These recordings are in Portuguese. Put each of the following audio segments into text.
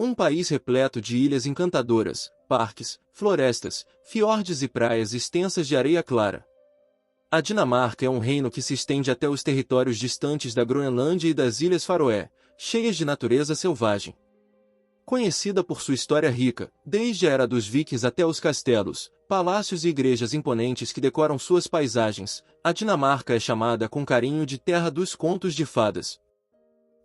Um país repleto de ilhas encantadoras, parques, florestas, fiordes e praias extensas de areia clara. A Dinamarca é um reino que se estende até os territórios distantes da Groenlândia e das Ilhas Faroé, cheias de natureza selvagem. Conhecida por sua história rica, desde a era dos vikings até os castelos, palácios e igrejas imponentes que decoram suas paisagens, a Dinamarca é chamada com carinho de terra dos contos de fadas.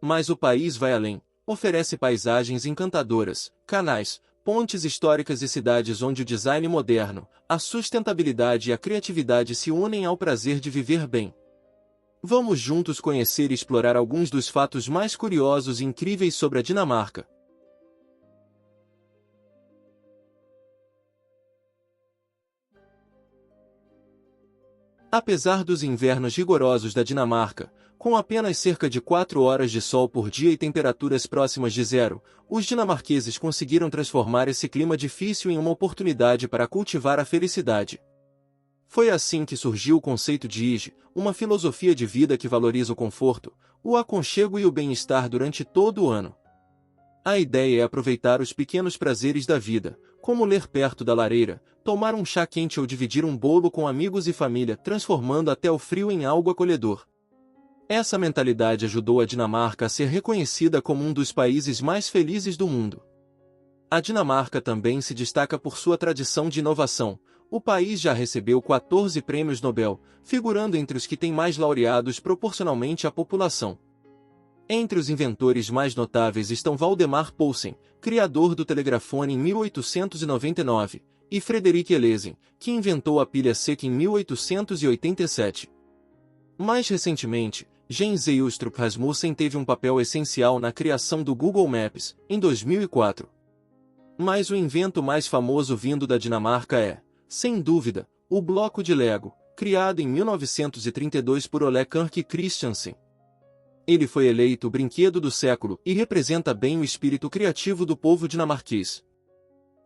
Mas o país vai além, oferece paisagens encantadoras, canais, pontes históricas e cidades onde o design moderno, a sustentabilidade e a criatividade se unem ao prazer de viver bem. Vamos juntos conhecer e explorar alguns dos fatos mais curiosos e incríveis sobre a Dinamarca. Apesar dos invernos rigorosos da Dinamarca, com apenas cerca de 4 horas de sol por dia e temperaturas próximas de zero, os dinamarqueses conseguiram transformar esse clima difícil em uma oportunidade para cultivar a felicidade. Foi assim que surgiu o conceito de IGE, uma filosofia de vida que valoriza o conforto, o aconchego e o bem-estar durante todo o ano. A ideia é aproveitar os pequenos prazeres da vida, como ler perto da lareira, tomar um chá quente ou dividir um bolo com amigos e família, transformando até o frio em algo acolhedor. Essa mentalidade ajudou a Dinamarca a ser reconhecida como um dos países mais felizes do mundo. A Dinamarca também se destaca por sua tradição de inovação. O país já recebeu 14 prêmios Nobel, figurando entre os que têm mais laureados proporcionalmente à população. Entre os inventores mais notáveis estão Valdemar Poulsen, criador do telegrafone em 1899, e Frederik Elesen, que inventou a pilha seca em 1887. Mais recentemente, Jens Eilstrup Rasmussen teve um papel essencial na criação do Google Maps, em 2004. Mas o invento mais famoso vindo da Dinamarca é, sem dúvida, o bloco de Lego, criado em 1932 por Ole Kirk Christiansen. Ele foi eleito o brinquedo do século e representa bem o espírito criativo do povo dinamarquês.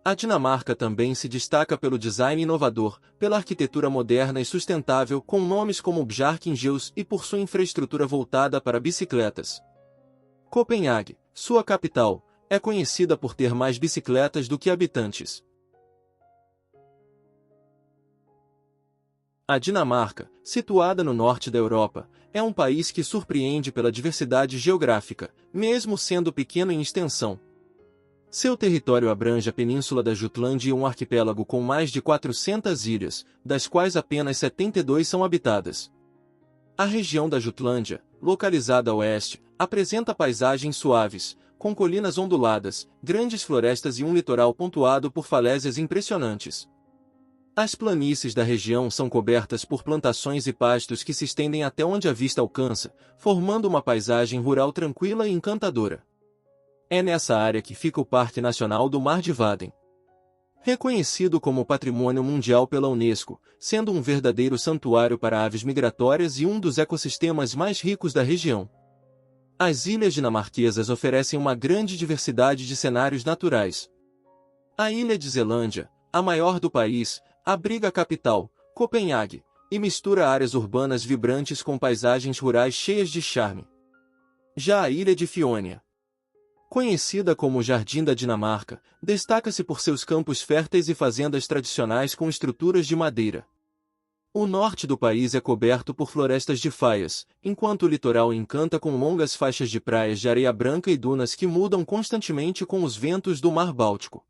A Dinamarca também se destaca pelo design inovador, pela arquitetura moderna e sustentável com nomes como Bjarkingels e por sua infraestrutura voltada para bicicletas. Copenhague, sua capital, é conhecida por ter mais bicicletas do que habitantes. A Dinamarca, situada no norte da Europa, é um país que surpreende pela diversidade geográfica, mesmo sendo pequeno em extensão. Seu território abrange a península da Jutlândia e um arquipélago com mais de 400 ilhas, das quais apenas 72 são habitadas. A região da Jutlândia, localizada a oeste, apresenta paisagens suaves, com colinas onduladas, grandes florestas e um litoral pontuado por falésias impressionantes. As planícies da região são cobertas por plantações e pastos que se estendem até onde a vista alcança, formando uma paisagem rural tranquila e encantadora. É nessa área que fica o Parque Nacional do Mar de Vaden. Reconhecido como Patrimônio Mundial pela Unesco, sendo um verdadeiro santuário para aves migratórias e um dos ecossistemas mais ricos da região. As ilhas dinamarquesas oferecem uma grande diversidade de cenários naturais. A ilha de Zelândia, a maior do país, abriga a capital, Copenhague, e mistura áreas urbanas vibrantes com paisagens rurais cheias de charme. Já a ilha de Fiônia, conhecida como o Jardim da Dinamarca, destaca-se por seus campos férteis e fazendas tradicionais com estruturas de madeira. O norte do país é coberto por florestas de faias, enquanto o litoral encanta com longas faixas de praias de areia branca e dunas que mudam constantemente com os ventos do Mar Báltico.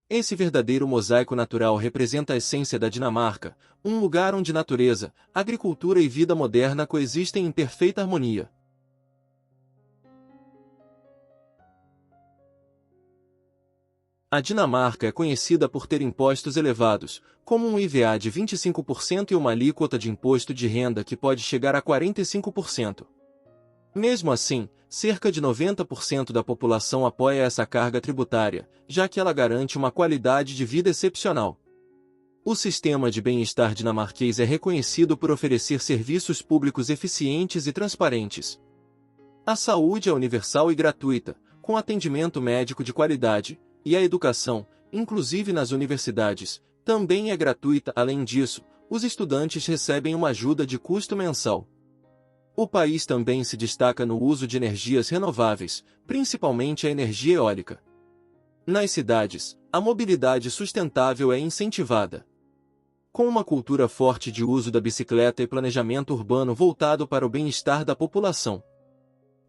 Esse verdadeiro mosaico natural representa a essência da Dinamarca, um lugar onde natureza, agricultura e vida moderna coexistem em perfeita harmonia. A Dinamarca é conhecida por ter impostos elevados, como um IVA de 25% e uma alíquota de imposto de renda que pode chegar a 45%. Mesmo assim, cerca de 90% da população apoia essa carga tributária, já que ela garante uma qualidade de vida excepcional. O sistema de bem-estar dinamarquês é reconhecido por oferecer serviços públicos eficientes e transparentes. A saúde é universal e gratuita, com atendimento médico de qualidade, e a educação, inclusive nas universidades, também é gratuita. Além disso, os estudantes recebem uma ajuda de custo mensal. O país também se destaca no uso de energias renováveis, principalmente a energia eólica. Nas cidades, a mobilidade sustentável é incentivada. Com uma cultura forte de uso da bicicleta e planejamento urbano voltado para o bem-estar da população.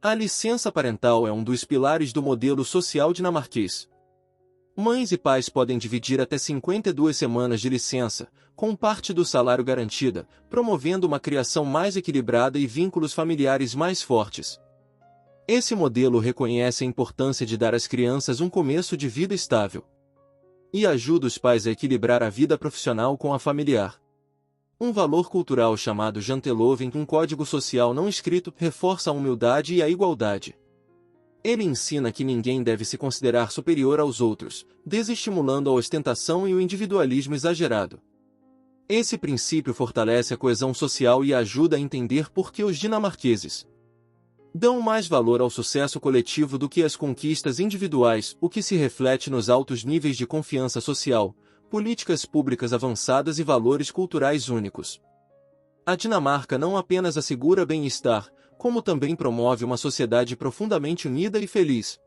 A licença parental é um dos pilares do modelo social dinamarquês. Mães e pais podem dividir até 52 semanas de licença, com parte do salário garantida, promovendo uma criação mais equilibrada e vínculos familiares mais fortes. Esse modelo reconhece a importância de dar às crianças um começo de vida estável e ajuda os pais a equilibrar a vida profissional com a familiar. Um valor cultural chamado janteloven, um código social não escrito, reforça a humildade e a igualdade. Ele ensina que ninguém deve se considerar superior aos outros, desestimulando a ostentação e o individualismo exagerado. Esse princípio fortalece a coesão social e ajuda a entender por que os dinamarqueses dão mais valor ao sucesso coletivo do que às conquistas individuais, o que se reflete nos altos níveis de confiança social, políticas públicas avançadas e valores culturais únicos. A Dinamarca não apenas assegura bem-estar, como também promove uma sociedade profundamente unida e feliz.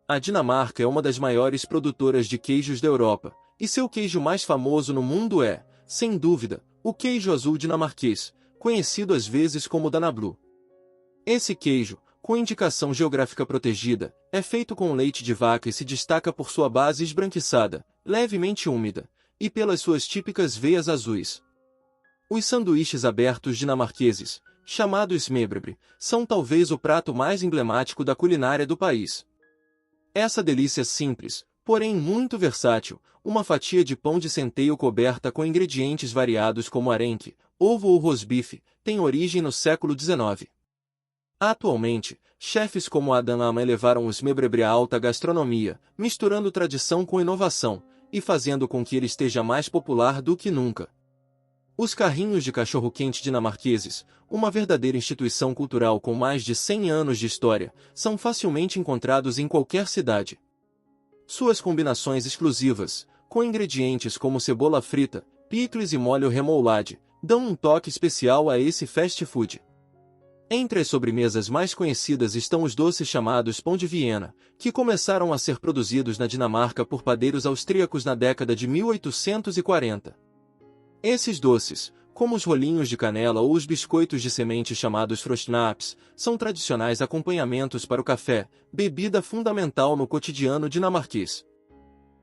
A Dinamarca é uma das maiores produtoras de queijos da Europa, e seu queijo mais famoso no mundo é, sem dúvida, o queijo azul dinamarquês, conhecido às vezes como Danablu. Esse queijo, com indicação geográfica protegida, é feito com leite de vaca e se destaca por sua base esbranquiçada, levemente úmida, e pelas suas típicas veias azuis. Os sanduíches abertos dinamarqueses, chamados smørrebrød, são talvez o prato mais emblemático da culinária do país. Essa delícia simples, porém muito versátil, uma fatia de pão de centeio coberta com ingredientes variados como arenque, ovo ou rosbife, tem origem no século XIX. Atualmente, chefes como Adam Lama elevaram o smørrebrød à alta gastronomia, misturando tradição com inovação, e fazendo com que ele esteja mais popular do que nunca. Os carrinhos de cachorro-quente dinamarqueses, uma verdadeira instituição cultural com mais de 100 anos de história, são facilmente encontrados em qualquer cidade. Suas combinações exclusivas, com ingredientes como cebola frita, picles e molho remoulade, dão um toque especial a esse fast food. Entre as sobremesas mais conhecidas estão os doces chamados pão de Viena, que começaram a ser produzidos na Dinamarca por padeiros austríacos na década de 1840. Esses doces, como os rolinhos de canela ou os biscoitos de semente chamados frostknaps, são tradicionais acompanhamentos para o café, bebida fundamental no cotidiano dinamarquês.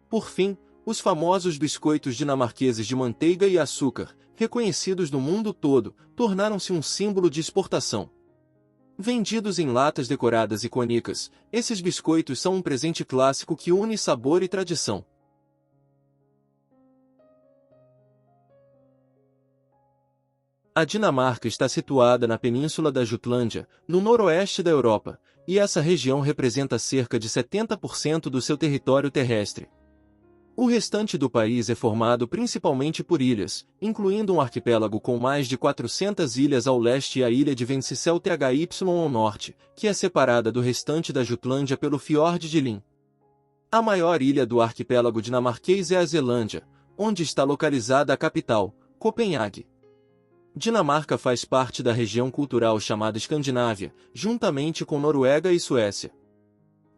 Por fim, os famosos biscoitos dinamarqueses de manteiga e açúcar, reconhecidos no mundo todo, tornaram-se um símbolo de exportação. Vendidos em latas decoradas e cônicas, esses biscoitos são um presente clássico que une sabor e tradição. A Dinamarca está situada na península da Jutlândia, no noroeste da Europa, e essa região representa cerca de 70% do seu território terrestre. O restante do país é formado principalmente por ilhas, incluindo um arquipélago com mais de 400 ilhas ao leste e a ilha de Vencesel Thy ao norte, que é separada do restante da Jutlândia pelo fiord de Lyn. A maior ilha do arquipélago dinamarquês é a Zelândia, onde está localizada a capital, Copenhague. Dinamarca faz parte da região cultural chamada Escandinávia, juntamente com Noruega e Suécia.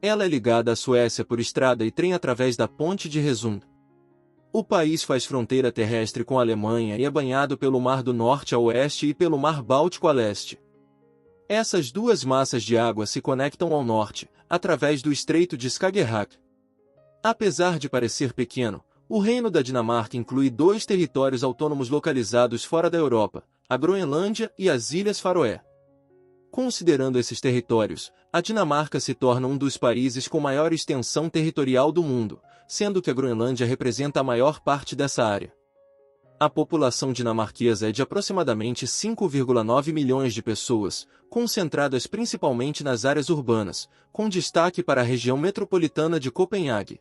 Ela é ligada à Suécia por estrada e trem através da Ponte de Resund. O país faz fronteira terrestre com a Alemanha e é banhado pelo Mar do Norte a oeste e pelo Mar Báltico a leste. Essas duas massas de água se conectam ao norte, através do Estreito de Skagerrak. Apesar de parecer pequeno, o Reino da Dinamarca inclui dois territórios autônomos localizados fora da Europa, a Groenlândia e as Ilhas Faroé. Considerando esses territórios, a Dinamarca se torna um dos países com maior extensão territorial do mundo, sendo que a Groenlândia representa a maior parte dessa área. A população dinamarquesa é de aproximadamente 5,9 milhões de pessoas, concentradas principalmente nas áreas urbanas, com destaque para a região metropolitana de Copenhague.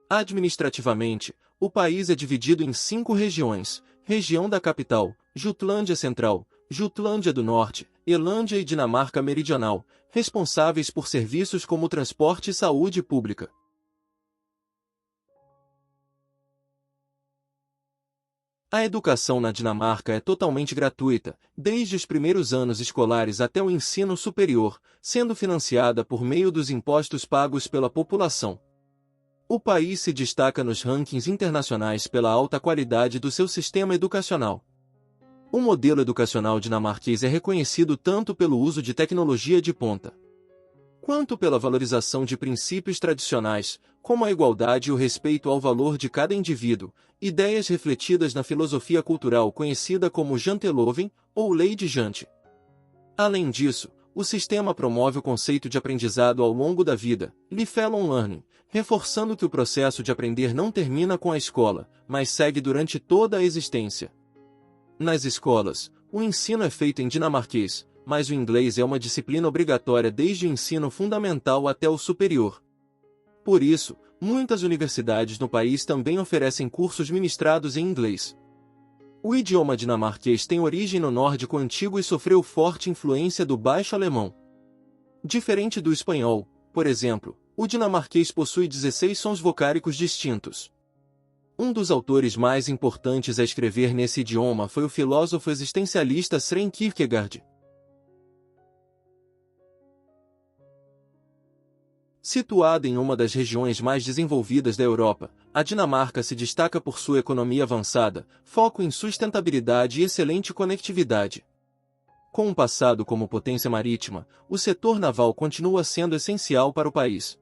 Administrativamente, o país é dividido em 5 regiões: região da capital, Jutlândia Central, Jutlândia do Norte, Elândia e Dinamarca Meridional, responsáveis por serviços como transporte e saúde pública. A educação na Dinamarca é totalmente gratuita, desde os primeiros anos escolares até o ensino superior, sendo financiada por meio dos impostos pagos pela população. O país se destaca nos rankings internacionais pela alta qualidade do seu sistema educacional. O modelo educacional dinamarquês é reconhecido tanto pelo uso de tecnologia de ponta, quanto pela valorização de princípios tradicionais, como a igualdade e o respeito ao valor de cada indivíduo, ideias refletidas na filosofia cultural conhecida como Janteloven, ou Lei de Jante. Além disso, o sistema promove o conceito de aprendizado ao longo da vida, lifelong learning, reforçando que o processo de aprender não termina com a escola, mas segue durante toda a existência. Nas escolas, o ensino é feito em dinamarquês, mas o inglês é uma disciplina obrigatória desde o ensino fundamental até o superior. Por isso, muitas universidades no país também oferecem cursos ministrados em inglês. O idioma dinamarquês tem origem no nórdico antigo e sofreu forte influência do baixo alemão. Diferente do espanhol, por exemplo, o dinamarquês possui 16 sons vocálicos distintos. Um dos autores mais importantes a escrever nesse idioma foi o filósofo existencialista Søren Kierkegaard. Situada em uma das regiões mais desenvolvidas da Europa, a Dinamarca se destaca por sua economia avançada, foco em sustentabilidade e excelente conectividade. Com um passado como potência marítima, o setor naval continua sendo essencial para o país.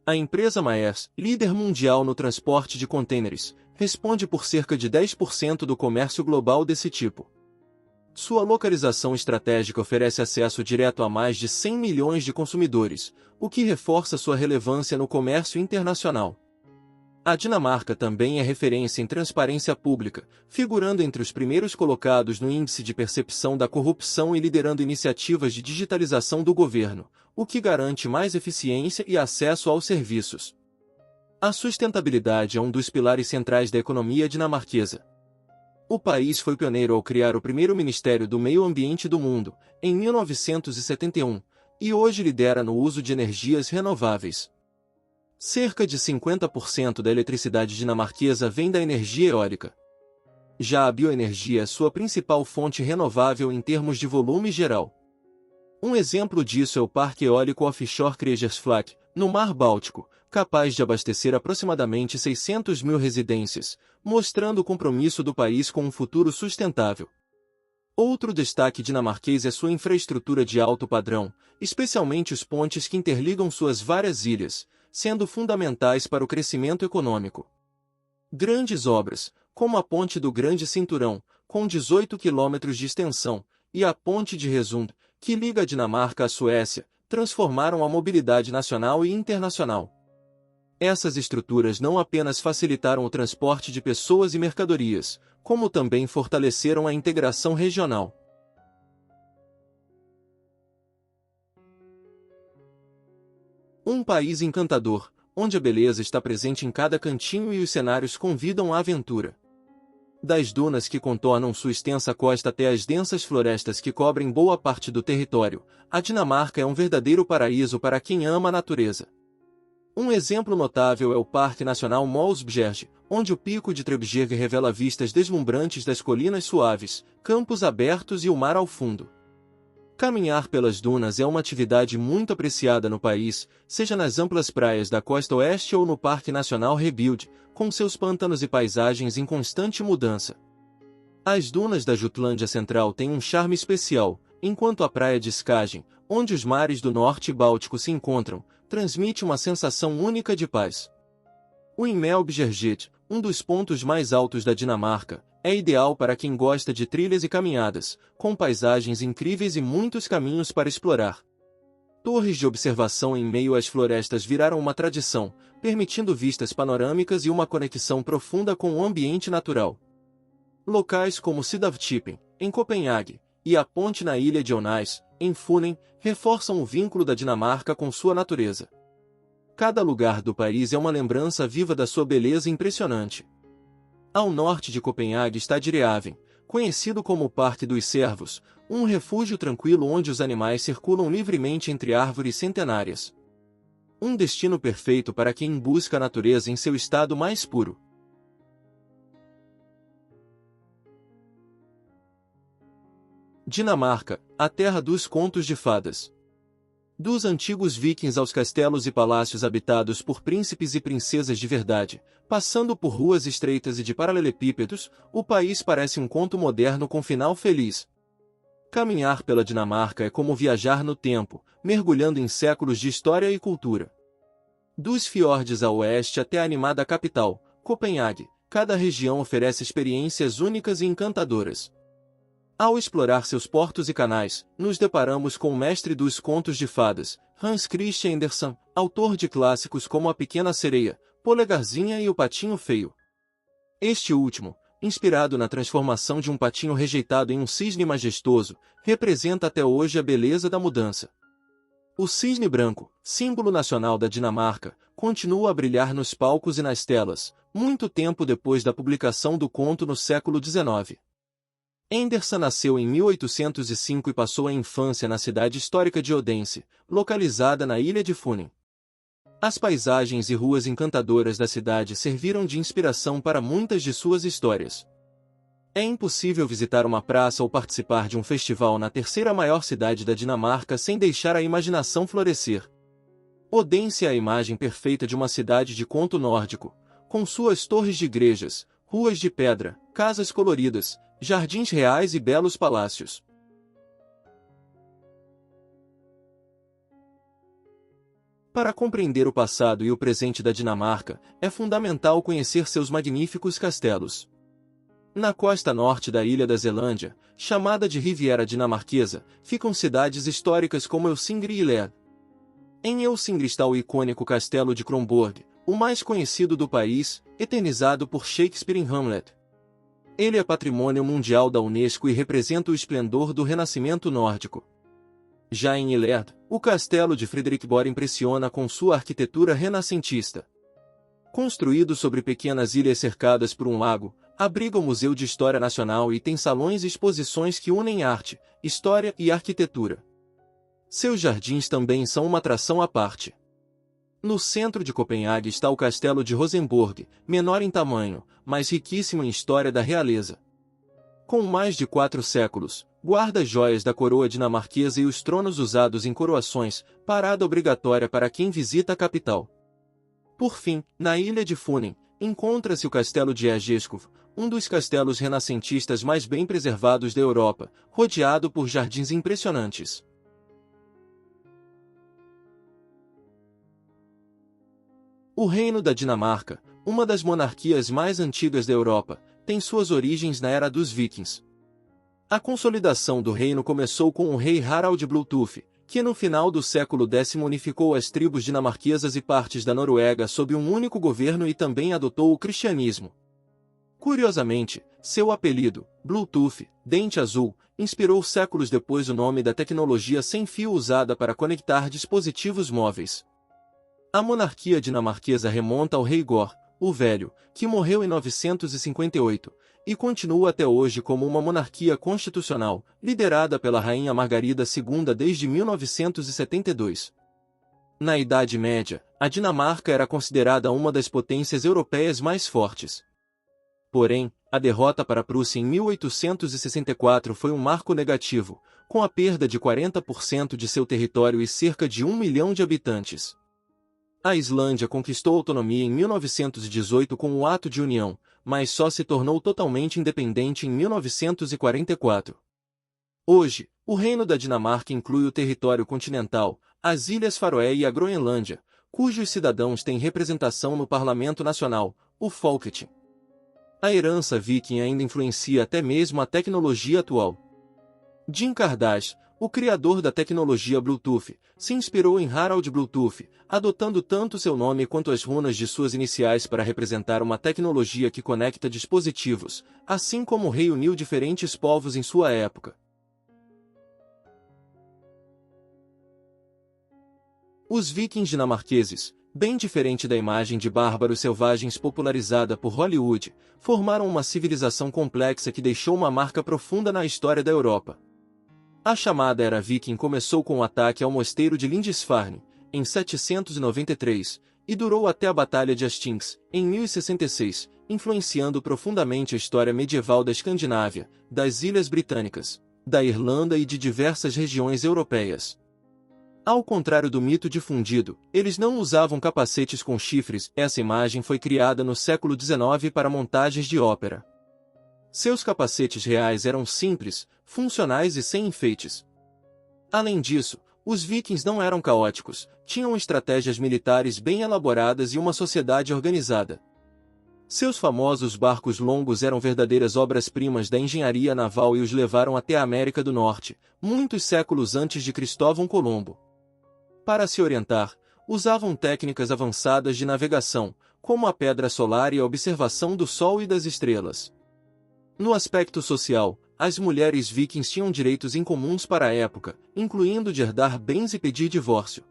A empresa Maersk, líder mundial no transporte de contêineres, responde por cerca de 10% do comércio global desse tipo. Sua localização estratégica oferece acesso direto a mais de 100 milhões de consumidores, o que reforça sua relevância no comércio internacional. A Dinamarca também é referência em transparência pública, figurando entre os primeiros colocados no índice de percepção da corrupção e liderando iniciativas de digitalização do governo, o que garante mais eficiência e acesso aos serviços. A sustentabilidade é um dos pilares centrais da economia dinamarquesa. O país foi pioneiro ao criar o primeiro Ministério do Meio Ambiente do mundo, em 1971, e hoje lidera no uso de energias renováveis. Cerca de 50% da eletricidade dinamarquesa vem da energia eólica. Já a bioenergia é sua principal fonte renovável em termos de volume geral. Um exemplo disso é o parque eólico offshore Kriegers-Flak, no Mar Báltico, capaz de abastecer aproximadamente 600 mil residências, mostrando o compromisso do país com um futuro sustentável. Outro destaque dinamarquês é sua infraestrutura de alto padrão, especialmente os pontes que interligam suas várias ilhas, sendo fundamentais para o crescimento econômico. Grandes obras, como a Ponte do Grande Cinturão, com 18 quilômetros de extensão, e a Ponte de Resund, que liga a Dinamarca à Suécia, transformaram a mobilidade nacional e internacional. Essas estruturas não apenas facilitaram o transporte de pessoas e mercadorias, como também fortaleceram a integração regional. Um país encantador, onde a beleza está presente em cada cantinho e os cenários convidam à aventura. Das dunas que contornam sua extensa costa até as densas florestas que cobrem boa parte do território, a Dinamarca é um verdadeiro paraíso para quem ama a natureza. Um exemplo notável é o Parque Nacional Molsbjerg, onde o Pico de Trebjerg revela vistas deslumbrantes das colinas suaves, campos abertos e o mar ao fundo. Caminhar pelas dunas é uma atividade muito apreciada no país, seja nas amplas praias da costa oeste ou no Parque Nacional Rebild, com seus pântanos e paisagens em constante mudança. As dunas da Jutlândia Central têm um charme especial, enquanto a praia de Skagen, onde os mares do norte e báltico se encontram, transmite uma sensação única de paz. O Immelbjerget, um dos pontos mais altos da Dinamarca, é ideal para quem gosta de trilhas e caminhadas, com paisagens incríveis e muitos caminhos para explorar. Torres de observação em meio às florestas viraram uma tradição, permitindo vistas panorâmicas e uma conexão profunda com o ambiente natural. Locais como Sidavtippen, em Copenhague, e a ponte na ilha de Onais, em Funen, reforçam o vínculo da Dinamarca com sua natureza. Cada lugar do país é uma lembrança viva da sua beleza impressionante. Ao norte de Copenhague está Dyrehaven, conhecido como o Parque dos Cervos, um refúgio tranquilo onde os animais circulam livremente entre árvores centenárias. Um destino perfeito para quem busca a natureza em seu estado mais puro. Dinamarca, a terra dos contos de fadas. Dos antigos vikings aos castelos e palácios habitados por príncipes e princesas de verdade, passando por ruas estreitas e de paralelepípedos, o país parece um conto moderno com final feliz. Caminhar pela Dinamarca é como viajar no tempo, mergulhando em séculos de história e cultura. Dos fiordes a oeste até a animada capital, Copenhague, cada região oferece experiências únicas e encantadoras. Ao explorar seus portos e canais, nos deparamos com o mestre dos contos de fadas, Hans Christian Andersen, autor de clássicos como A Pequena Sereia, Polegarzinha e O Patinho Feio. Este último, inspirado na transformação de um patinho rejeitado em um cisne majestoso, representa até hoje a beleza da mudança. O cisne branco, símbolo nacional da Dinamarca, continua a brilhar nos palcos e nas telas, muito tempo depois da publicação do conto no século XIX. Andersen nasceu em 1805 e passou a infância na cidade histórica de Odense, localizada na ilha de Funen. As paisagens e ruas encantadoras da cidade serviram de inspiração para muitas de suas histórias. É impossível visitar uma praça ou participar de um festival na terceira maior cidade da Dinamarca sem deixar a imaginação florescer. Odense é a imagem perfeita de uma cidade de conto nórdico, com suas torres de igrejas, ruas de pedra, casas coloridas, jardins reais e belos palácios. Para compreender o passado e o presente da Dinamarca, é fundamental conhecer seus magníficos castelos. Na costa norte da ilha da Zelândia, chamada de Riviera Dinamarquesa, ficam cidades históricas como Elsingre e Lerd. Em Elsingre está o icônico castelo de Kronborg, o mais conhecido do país, eternizado por Shakespeare em Hamlet. Ele é patrimônio mundial da Unesco e representa o esplendor do renascimento nórdico. Já em Illerd, o castelo de Frederiksborg impressiona com sua arquitetura renascentista. Construído sobre pequenas ilhas cercadas por um lago, abriga o Museu de História Nacional e tem salões e exposições que unem arte, história e arquitetura. Seus jardins também são uma atração à parte. No centro de Copenhague está o Castelo de Rosenborg, menor em tamanho, mas riquíssimo em história da realeza. Com mais de 4 séculos, guarda as joias da coroa dinamarquesa e os tronos usados em coroações, parada obrigatória para quem visita a capital. Por fim, na ilha de Funen, encontra-se o Castelo de Ejeskov, um dos castelos renascentistas mais bem preservados da Europa, rodeado por jardins impressionantes. O Reino da Dinamarca, uma das monarquias mais antigas da Europa, tem suas origens na era dos Vikings. A consolidação do reino começou com o rei Harald Bluetooth, que no final do século X unificou as tribos dinamarquesas e partes da Noruega sob um único governo e também adotou o cristianismo. Curiosamente, seu apelido, Bluetooth, Dente Azul, inspirou séculos depois o nome da tecnologia sem fio usada para conectar dispositivos móveis. A monarquia dinamarquesa remonta ao rei Gor, o Velho, que morreu em 958, e continua até hoje como uma monarquia constitucional, liderada pela rainha Margarida II desde 1972. Na Idade Média, a Dinamarca era considerada uma das potências europeias mais fortes. Porém, a derrota para a Prússia em 1864 foi um marco negativo, com a perda de 40% de seu território e cerca de 1 milhão de habitantes. A Islândia conquistou autonomia em 1918 com o Ato de União, mas só se tornou totalmente independente em 1944. Hoje, o Reino da Dinamarca inclui o território continental, as Ilhas Faroé e a Groenlândia, cujos cidadãos têm representação no Parlamento Nacional, o Folketing. A herança viking ainda influencia até mesmo a tecnologia atual. Jim Kardashian, o criador da tecnologia Bluetooth, se inspirou em Harald Bluetooth, adotando tanto seu nome quanto as runas de suas iniciais para representar uma tecnologia que conecta dispositivos, assim como reuniu diferentes povos em sua época. Os vikings dinamarqueses, bem diferente da imagem de bárbaros selvagens popularizada por Hollywood, formaram uma civilização complexa que deixou uma marca profunda na história da Europa. A chamada Era Viking começou com o ataque ao mosteiro de Lindisfarne, em 793, e durou até a Batalha de Hastings, em 1066, influenciando profundamente a história medieval da Escandinávia, das Ilhas Britânicas. da Irlanda e de diversas regiões europeias. Ao contrário do mito difundido, eles não usavam capacetes com chifres. Essa imagem foi criada no século XIX para montagens de ópera. Seus capacetes reais eram simples, funcionais e sem enfeites. Além disso, os vikings não eram caóticos, tinham estratégias militares bem elaboradas e uma sociedade organizada. Seus famosos barcos longos eram verdadeiras obras-primas da engenharia naval e os levaram até a América do Norte, muitos séculos antes de Cristóvão Colombo. Para se orientar, usavam técnicas avançadas de navegação, como a pedra solar e a observação do Sol e das estrelas. No aspecto social, as mulheres vikings tinham direitos incomuns para a época, incluindo de herdar bens e pedir divórcio.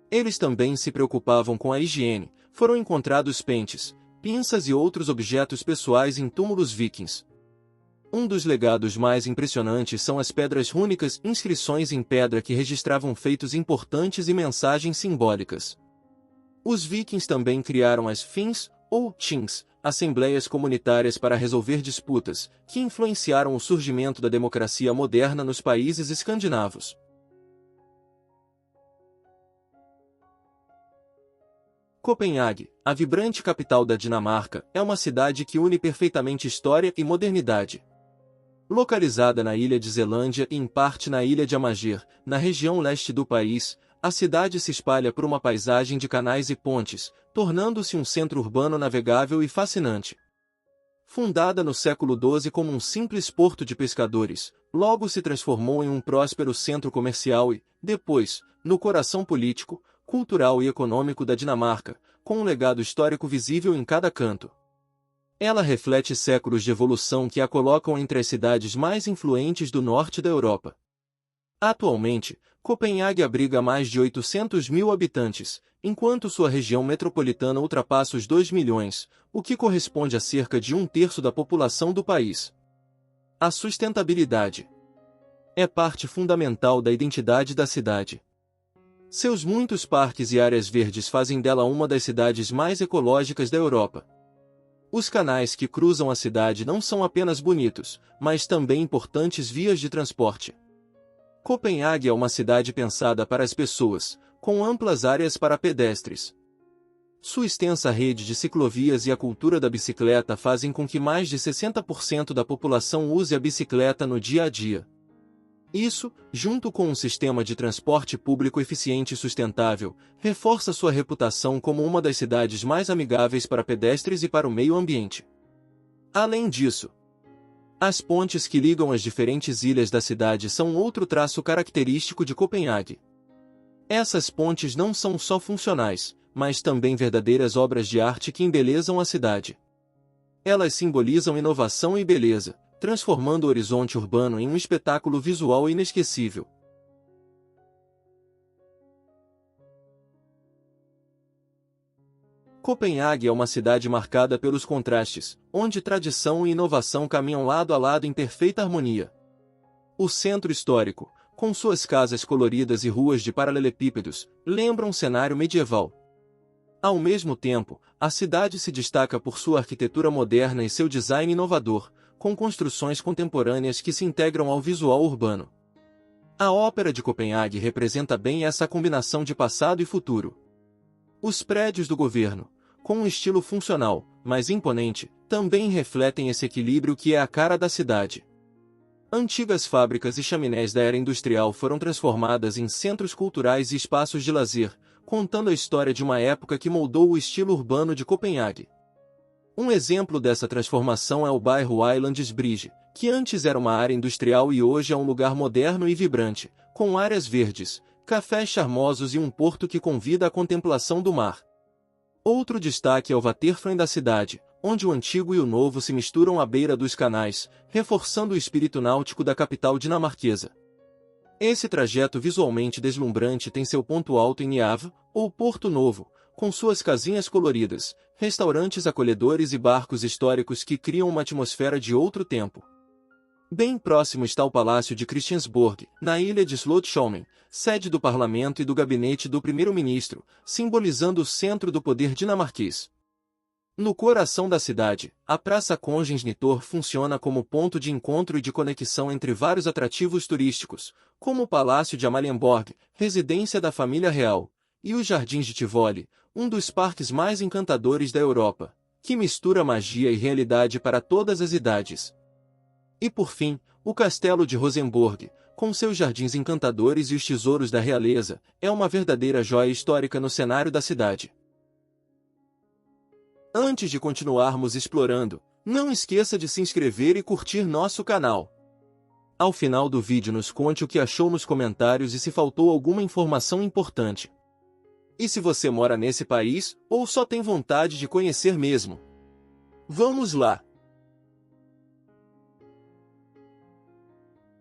Eles também se preocupavam com a higiene, foram encontrados pentes, pinças e outros objetos pessoais em túmulos vikings. Um dos legados mais impressionantes são as pedras rúnicas, inscrições em pedra que registravam feitos importantes e mensagens simbólicas. Os vikings também criaram as Things, ou Things, assembleias comunitárias para resolver disputas, que influenciaram o surgimento da democracia moderna nos países escandinavos. Copenhague, a vibrante capital da Dinamarca, é uma cidade que une perfeitamente história e modernidade. Localizada na ilha de Zelândia e em parte na ilha de Amager, na região leste do país, a cidade se espalha por uma paisagem de canais e pontes, tornando-se um centro urbano navegável e fascinante. Fundada no século XII como um simples porto de pescadores, logo se transformou em um próspero centro comercial e, depois, no coração político, cultural e econômico da Dinamarca, com um legado histórico visível em cada canto. Ela reflete séculos de evolução que a colocam entre as cidades mais influentes do norte da Europa. Atualmente, Copenhague abriga mais de 800 mil habitantes, enquanto sua região metropolitana ultrapassa os 2 milhões, o que corresponde a cerca de um terço da população do país. A sustentabilidade é parte fundamental da identidade da cidade. Seus muitos parques e áreas verdes fazem dela uma das cidades mais ecológicas da Europa. Os canais que cruzam a cidade não são apenas bonitos, mas também importantes vias de transporte. Copenhague é uma cidade pensada para as pessoas, com amplas áreas para pedestres. Sua extensa rede de ciclovias e a cultura da bicicleta fazem com que mais de 60% da população use a bicicleta no dia a dia. Isso, junto com um sistema de transporte público eficiente e sustentável, reforça sua reputação como uma das cidades mais amigáveis para pedestres e para o meio ambiente. Além disso, as pontes que ligam as diferentes ilhas da cidade são outro traço característico de Copenhague. Essas pontes não são só funcionais, mas também verdadeiras obras de arte que embelezam a cidade. Elas simbolizam inovação e beleza, transformando o horizonte urbano em um espetáculo visual inesquecível. Copenhague é uma cidade marcada pelos contrastes, onde tradição e inovação caminham lado a lado em perfeita harmonia. O centro histórico, com suas casas coloridas e ruas de paralelepípedos, lembra um cenário medieval. Ao mesmo tempo, a cidade se destaca por sua arquitetura moderna e seu design inovador, com construções contemporâneas que se integram ao visual urbano. A Ópera de Copenhague representa bem essa combinação de passado e futuro. Os prédios do governo, com um estilo funcional, mas imponente, também refletem esse equilíbrio que é a cara da cidade. Antigas fábricas e chaminés da era industrial foram transformadas em centros culturais e espaços de lazer, contando a história de uma época que moldou o estilo urbano de Copenhague. Um exemplo dessa transformação é o bairro Islandsbridge, que antes era uma área industrial e hoje é um lugar moderno e vibrante, com áreas verdes, cafés charmosos e um porto que convida à contemplação do mar. Outro destaque é o Waterfront da cidade, onde o antigo e o novo se misturam à beira dos canais, reforçando o espírito náutico da capital dinamarquesa. Esse trajeto visualmente deslumbrante tem seu ponto alto em Niava, ou Porto Novo, com suas casinhas coloridas, restaurantes acolhedores e barcos históricos que criam uma atmosfera de outro tempo. Bem próximo está o Palácio de Christiansborg, na ilha de Slotsholmen, sede do parlamento e do gabinete do primeiro-ministro, simbolizando o centro do poder dinamarquês. No coração da cidade, a Praça Kongens Nytorv funciona como ponto de encontro e de conexão entre vários atrativos turísticos, como o Palácio de Amalienborg, residência da família real, e os Jardins de Tivoli, um dos parques mais encantadores da Europa, que mistura magia e realidade para todas as idades. E por fim, o Castelo de Rosenborg, com seus jardins encantadores e os tesouros da realeza, é uma verdadeira joia histórica no cenário da cidade. Antes de continuarmos explorando, não esqueça de se inscrever e curtir nosso canal. Ao final do vídeo nos conte o que achou nos comentários e se faltou alguma informação importante. E se você mora nesse país, ou só tem vontade de conhecer mesmo? Vamos lá!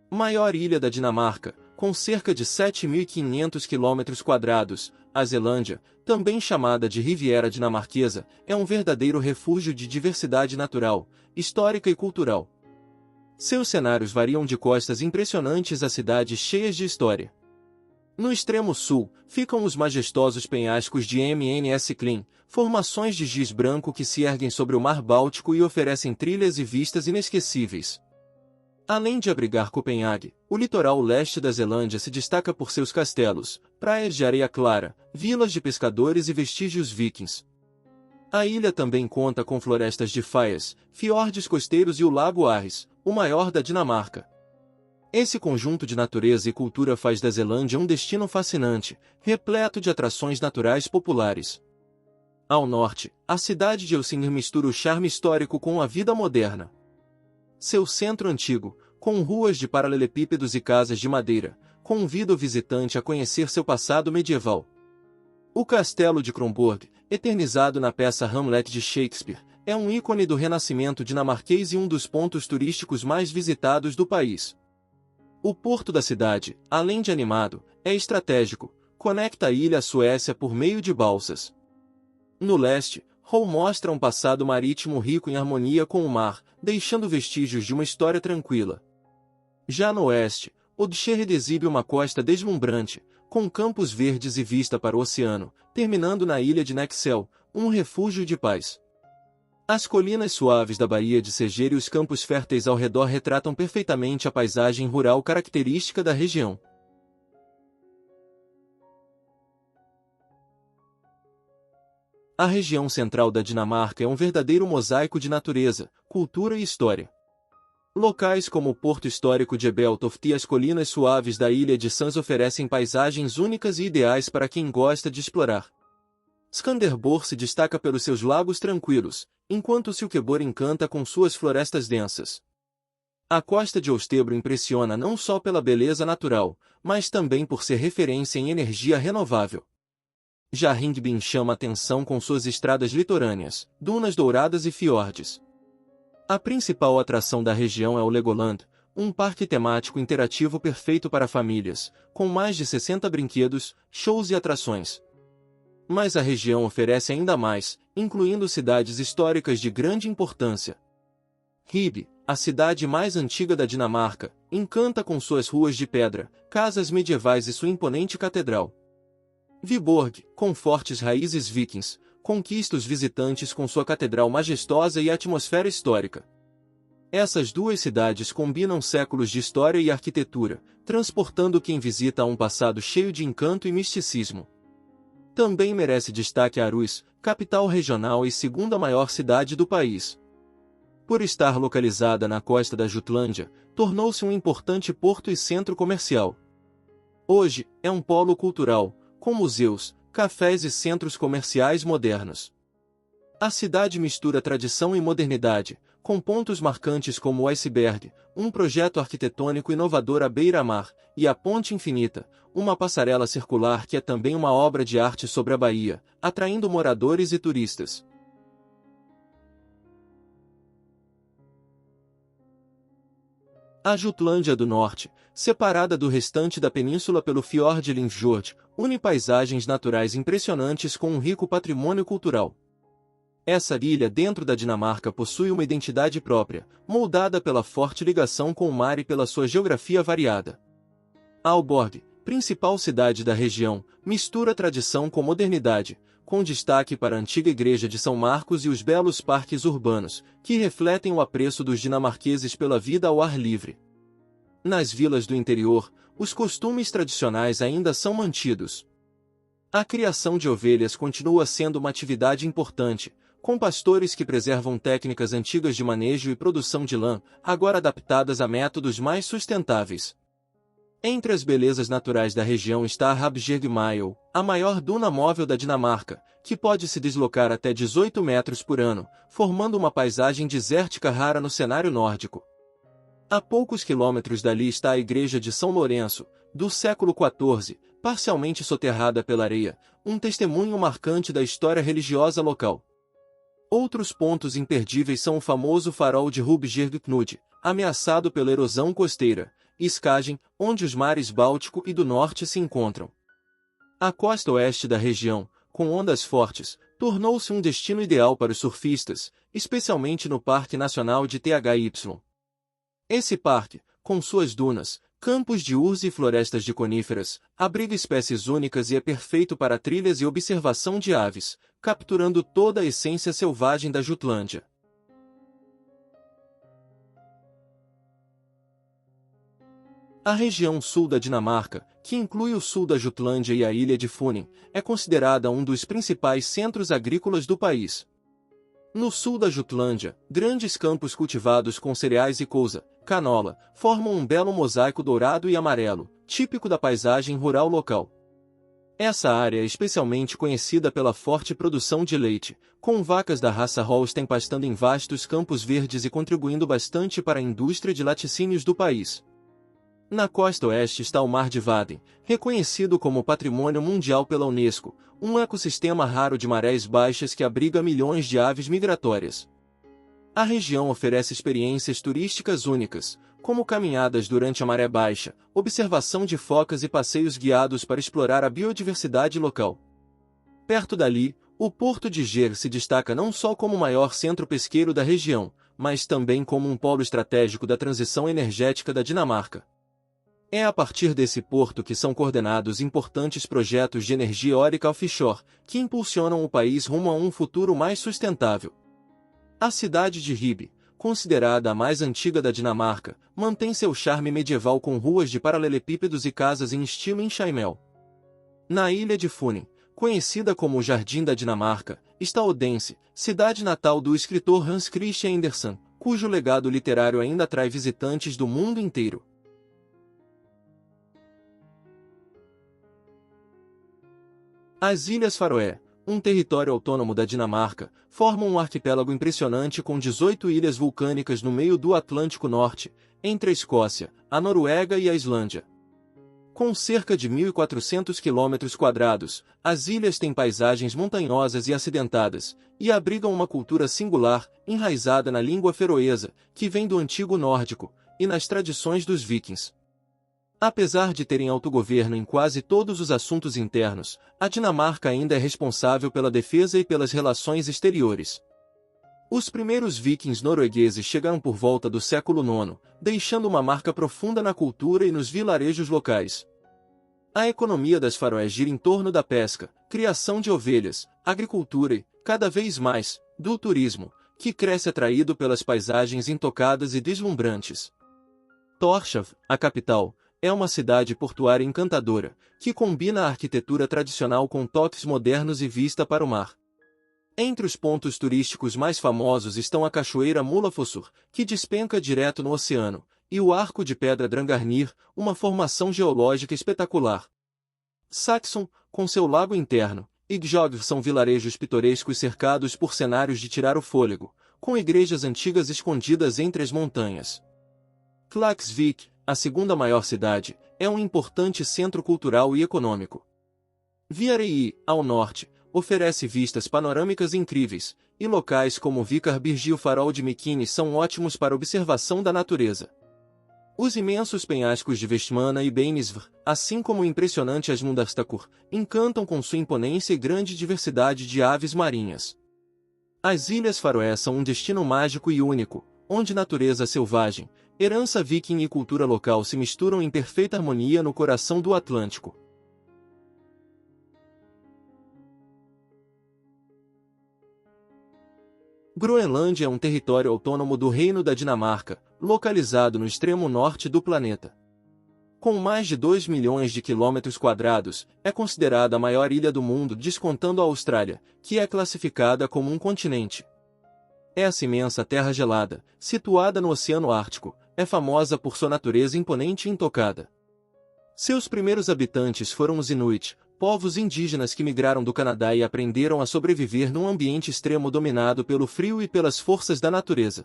Maior ilha da Dinamarca, com cerca de 7.500 km², a Zelândia, também chamada de Riviera Dinamarquesa, é um verdadeiro refúgio de diversidade natural, histórica e cultural. Seus cenários variam de costas impressionantes a cidades cheias de história. No extremo sul, ficam os majestosos penhascos de MNS Klin, formações de giz branco que se erguem sobre o Mar Báltico e oferecem trilhas e vistas inesquecíveis. Além de abrigar Copenhague, o litoral leste da Zelândia se destaca por seus castelos, praias de areia clara, vilas de pescadores e vestígios vikings. A ilha também conta com florestas de faias, fiordes costeiros e o Lago Ares, o maior da Dinamarca. Esse conjunto de natureza e cultura faz da Zelândia um destino fascinante, repleto de atrações naturais populares. Ao norte, a cidade de Helsingør mistura o charme histórico com a vida moderna. Seu centro antigo, com ruas de paralelepípedos e casas de madeira, convida o visitante a conhecer seu passado medieval. O Castelo de Kronborg, eternizado na peça Hamlet de Shakespeare, é um ícone do renascimento dinamarquês e um dos pontos turísticos mais visitados do país. O porto da cidade, além de animado, é estratégico, conecta a ilha à Suécia por meio de balsas. No leste, Hull mostra um passado marítimo rico em harmonia com o mar, deixando vestígios de uma história tranquila. Já no oeste, Oddsherred exibe uma costa deslumbrante, com campos verdes e vista para o oceano, terminando na ilha de Nexel, um refúgio de paz. As colinas suaves da Baía de Seger e os campos férteis ao redor retratam perfeitamente a paisagem rural característica da região. A região central da Dinamarca é um verdadeiro mosaico de natureza, cultura e história. Locais como o Porto Histórico de Ebeltoft e as colinas suaves da ilha de Sans oferecem paisagens únicas e ideais para quem gosta de explorar. Skanderborg se destaca pelos seus lagos tranquilos, enquanto Silkeborg encanta com suas florestas densas. A costa de Ostebro impressiona não só pela beleza natural, mas também por ser referência em energia renovável. Já Ringbin chama atenção com suas estradas litorâneas, dunas douradas e fiordes. A principal atração da região é o Legoland, um parque temático interativo perfeito para famílias, com mais de 60 brinquedos, shows e atrações. Mas a região oferece ainda mais, incluindo cidades históricas de grande importância. Ribe, a cidade mais antiga da Dinamarca, encanta com suas ruas de pedra, casas medievais e sua imponente catedral. Viborg, com fortes raízes vikings, conquista os visitantes com sua catedral majestosa e atmosfera histórica. Essas duas cidades combinam séculos de história e arquitetura, transportando quem visita a um passado cheio de encanto e misticismo. Também merece destaque Aarhus, capital regional e segunda maior cidade do país. Por estar localizada na costa da Jutlândia, tornou-se um importante porto e centro comercial. Hoje, é um polo cultural, com museus, cafés e centros comerciais modernos. A cidade mistura tradição e modernidade, com pontos marcantes como o Iceberg, um projeto arquitetônico inovador à beira-mar, e a Ponte Infinita, uma passarela circular que é também uma obra de arte sobre a baía, atraindo moradores e turistas. A Jutlândia do Norte, separada do restante da península pelo Fiord Limfjord, une paisagens naturais impressionantes com um rico patrimônio cultural. Essa ilha dentro da Dinamarca possui uma identidade própria, moldada pela forte ligação com o mar e pela sua geografia variada. Aalborg, principal cidade da região, mistura tradição com modernidade, com destaque para a antiga igreja de São Marcos e os belos parques urbanos, que refletem o apreço dos dinamarqueses pela vida ao ar livre. Nas vilas do interior, os costumes tradicionais ainda são mantidos. A criação de ovelhas continua sendo uma atividade importante, com pastores que preservam técnicas antigas de manejo e produção de lã, agora adaptadas a métodos mais sustentáveis. Entre as belezas naturais da região está a Rabjergmile, a maior duna móvel da Dinamarca, que pode se deslocar até 18 metros por ano, formando uma paisagem desértica rara no cenário nórdico. A poucos quilômetros dali está a igreja de São Lourenço, do século XIV, parcialmente soterrada pela areia, um testemunho marcante da história religiosa local. Outros pontos imperdíveis são o famoso farol de Hubjergknud, ameaçado pela erosão costeira, e Skagen, onde os mares Báltico e do Norte se encontram. A costa oeste da região, com ondas fortes, tornou-se um destino ideal para os surfistas, especialmente no Parque Nacional de Thy. Esse parque, com suas dunas, campos de urze e florestas de coníferas, abriga espécies únicas e é perfeito para trilhas e observação de aves, capturando toda a essência selvagem da Jutlândia. A região sul da Dinamarca, que inclui o sul da Jutlândia e a ilha de Funen, é considerada um dos principais centros agrícolas do país. No sul da Jutlândia, grandes campos cultivados com cereais e couza, canola, formam um belo mosaico dourado e amarelo, típico da paisagem rural local. Essa área é especialmente conhecida pela forte produção de leite, com vacas da raça Holstein pastando em vastos campos verdes e contribuindo bastante para a indústria de laticínios do país. Na costa oeste está o Mar de Waden, reconhecido como Patrimônio Mundial pela Unesco, um ecossistema raro de marés baixas que abriga milhões de aves migratórias. A região oferece experiências turísticas únicas, como caminhadas durante a maré baixa, observação de focas e passeios guiados para explorar a biodiversidade local. Perto dali, o Porto de Ger se destaca não só como o maior centro pesqueiro da região, mas também como um polo estratégico da transição energética da Dinamarca. É a partir desse porto que são coordenados importantes projetos de energia eólica offshore, que impulsionam o país rumo a um futuro mais sustentável. A cidade de Ribe, considerada a mais antiga da Dinamarca, mantém seu charme medieval com ruas de paralelepípedos e casas em estilo enxaimel. Na ilha de Funen, conhecida como o Jardim da Dinamarca, está Odense, cidade natal do escritor Hans Christian Andersen, cujo legado literário ainda atrai visitantes do mundo inteiro. As Ilhas Faroé, um território autônomo da Dinamarca, formam um arquipélago impressionante com 18 ilhas vulcânicas no meio do Atlântico Norte, entre a Escócia, a Noruega e a Islândia. Com cerca de 1.400 km², as ilhas têm paisagens montanhosas e acidentadas, e abrigam uma cultura singular, enraizada na língua feroesa, que vem do antigo nórdico, e nas tradições dos vikings. Apesar de terem autogoverno em quase todos os assuntos internos, a Dinamarca ainda é responsável pela defesa e pelas relações exteriores. Os primeiros vikings noruegueses chegaram por volta do século IX, deixando uma marca profunda na cultura e nos vilarejos locais. A economia das Faroés gira em torno da pesca, criação de ovelhas, agricultura e, cada vez mais, do turismo, que cresce atraído pelas paisagens intocadas e deslumbrantes. Tórshavn, a capital, é uma cidade portuária encantadora, que combina a arquitetura tradicional com toques modernos e vista para o mar. Entre os pontos turísticos mais famosos estão a Cachoeira Mulafossur, que despenca direto no oceano, e o Arco de Pedra Drangarnir, uma formação geológica espetacular. Saxon, com seu lago interno, e Gjogr são vilarejos pitorescos cercados por cenários de tirar o fôlego, com igrejas antigas escondidas entre as montanhas. Klaksvik, a segunda maior cidade, é um importante centro cultural e econômico. Viarei, ao norte, oferece vistas panorâmicas incríveis, e locais como Vikarbyrgi e o Farol de Mikini são ótimos para observação da natureza. Os imensos penhascos de Vestmanna e Beinisvr, assim como o impressionante Asmundarstakur, encantam com sua imponência e grande diversidade de aves marinhas. As Ilhas Faroé são um destino mágico e único, onde natureza selvagem, herança viking e cultura local se misturam em perfeita harmonia no coração do Atlântico. Groenlândia é um território autônomo do Reino da Dinamarca, localizado no extremo norte do planeta. Com mais de 2 milhões de quilômetros quadrados, é considerada a maior ilha do mundo descontando a Austrália, que é classificada como um continente. Essa imensa terra gelada, situada no Oceano Ártico, é famosa por sua natureza imponente e intocada. Seus primeiros habitantes foram os Inuit, povos indígenas que migraram do Canadá e aprenderam a sobreviver num ambiente extremo dominado pelo frio e pelas forças da natureza.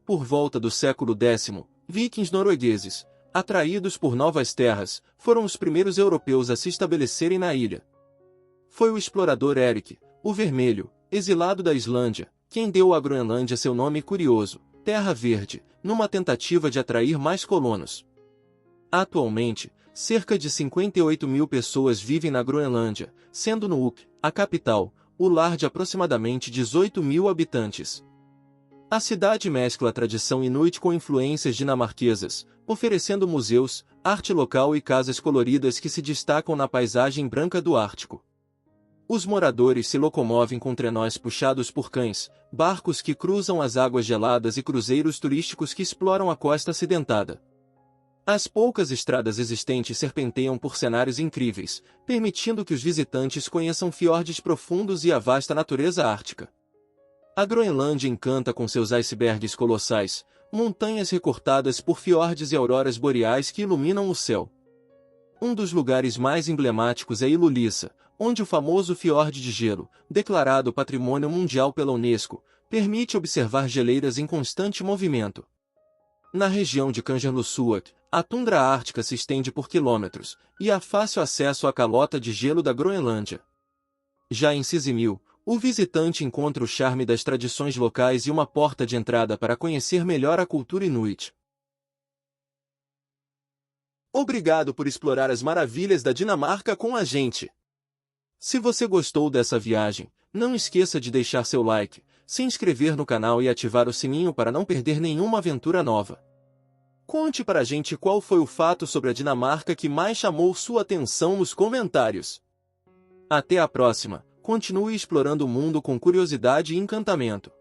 Por volta do século X, vikings noruegueses, atraídos por novas terras, foram os primeiros europeus a se estabelecerem na ilha. Foi o explorador Erik, o Vermelho, exilado da Islândia, quem deu à Groenlândia seu nome curioso, Terra Verde, numa tentativa de atrair mais colonos. Atualmente, cerca de 58 mil pessoas vivem na Groenlândia, sendo Nuuk, a capital, o lar de aproximadamente 18 mil habitantes. A cidade mescla a tradição inuit com influências dinamarquesas, oferecendo museus, arte local e casas coloridas que se destacam na paisagem branca do Ártico. Os moradores se locomovem com trenós puxados por cães, barcos que cruzam as águas geladas e cruzeiros turísticos que exploram a costa acidentada. As poucas estradas existentes serpenteiam por cenários incríveis, permitindo que os visitantes conheçam fiordes profundos e a vasta natureza ártica. A Groenlândia encanta com seus icebergs colossais, montanhas recortadas por fiordes e auroras boreais que iluminam o céu. Um dos lugares mais emblemáticos é Ilulissa, onde o famoso fiorde de gelo, declarado Patrimônio Mundial pela Unesco, permite observar geleiras em constante movimento. Na região de Kangerlussuaq, a tundra ártica se estende por quilômetros, e há fácil acesso à calota de gelo da Groenlândia. Já em Sisimiut, o visitante encontra o charme das tradições locais e uma porta de entrada para conhecer melhor a cultura inuit. Obrigado por explorar as maravilhas da Dinamarca com a gente! Se você gostou dessa viagem, não esqueça de deixar seu like, se inscrever no canal e ativar o sininho para não perder nenhuma aventura nova. Conte pra gente qual foi o fato sobre a Dinamarca que mais chamou sua atenção nos comentários. Até a próxima! Continue explorando o mundo com curiosidade e encantamento.